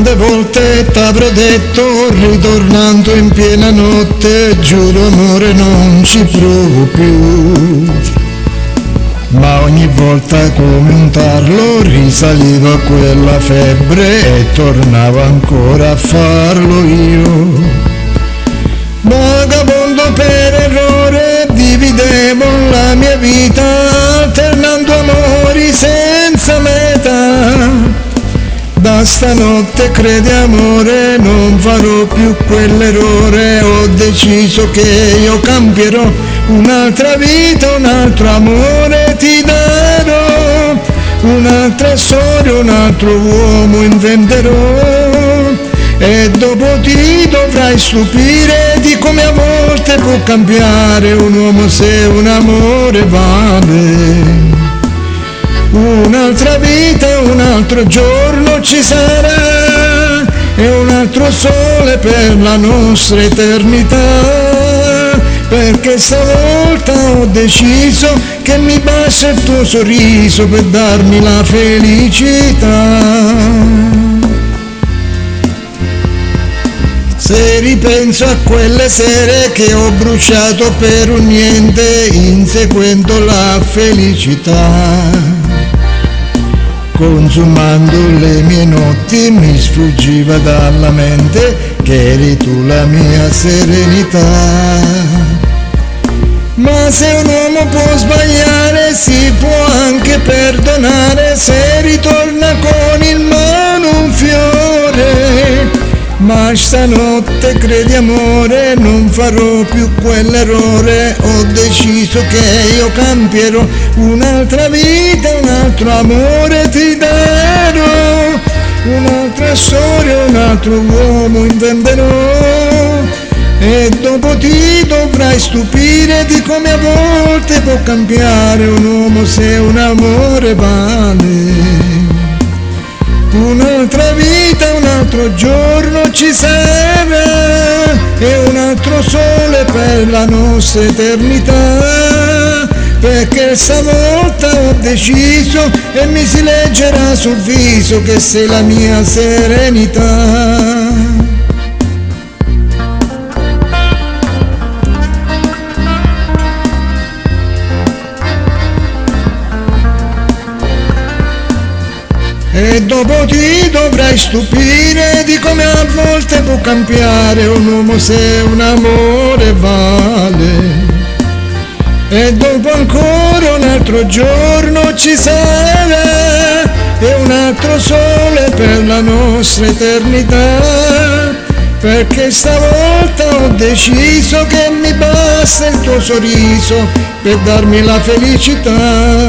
quante volte t'avrò detto, ritornando in piena notte, giuro amore non ci provo più. Ma ogni volta come un tarlo risalivo a quella febbre e tornavo ancora a farlo io. Vagabondo per errore, dividevo la mia vita, alternando amori senza meta. Da stanotte credi amore, non farò più quell'errore, ho deciso che io cambierò, un'altra vita, un altro amore ti darò, un'altra storia, un altro uomo inventerò, e dopo ti dovrai stupire di come a volte può cambiare un uomo se un amore vale. Un'altra vita, un altro giorno ci sarà, e un altro sole per la nostra eternità, perché stavolta ho deciso che mi basta il tuo sorriso per darmi la felicità. Se ripenso a quelle sere che ho bruciato per un niente, inseguendo la felicità, consumando le mie notti, mi sfuggiva dalla mente che eri tu la mia serenità. Ma se un uomo può sbagliare, si può anche perdonare, se ritorna con in mano un fiore. Ma stanotte credi amore, non farò più quell'errore, ho deciso che io cambierò, un'altra vita, un altro amore ti darò, un'altra storia, un altro uomo inventerò, e dopo ti dovrai stupire di come a volte può cambiare un uomo se un amore vale. Un'altra vita, un altro giorno ci sarà, e un altro sole per la nostra eternità, perché stavolta ho deciso e mi si leggerà sul viso che sei la mia serenità. E dopo ti dovrai stupire di come a volte può cambiare un uomo se un amore vale. E dopo ancora un altro giorno ci sarà, e un altro sole per la nostra eternità, perché stavolta ho deciso che mi basta il tuo sorriso per darmi la felicità.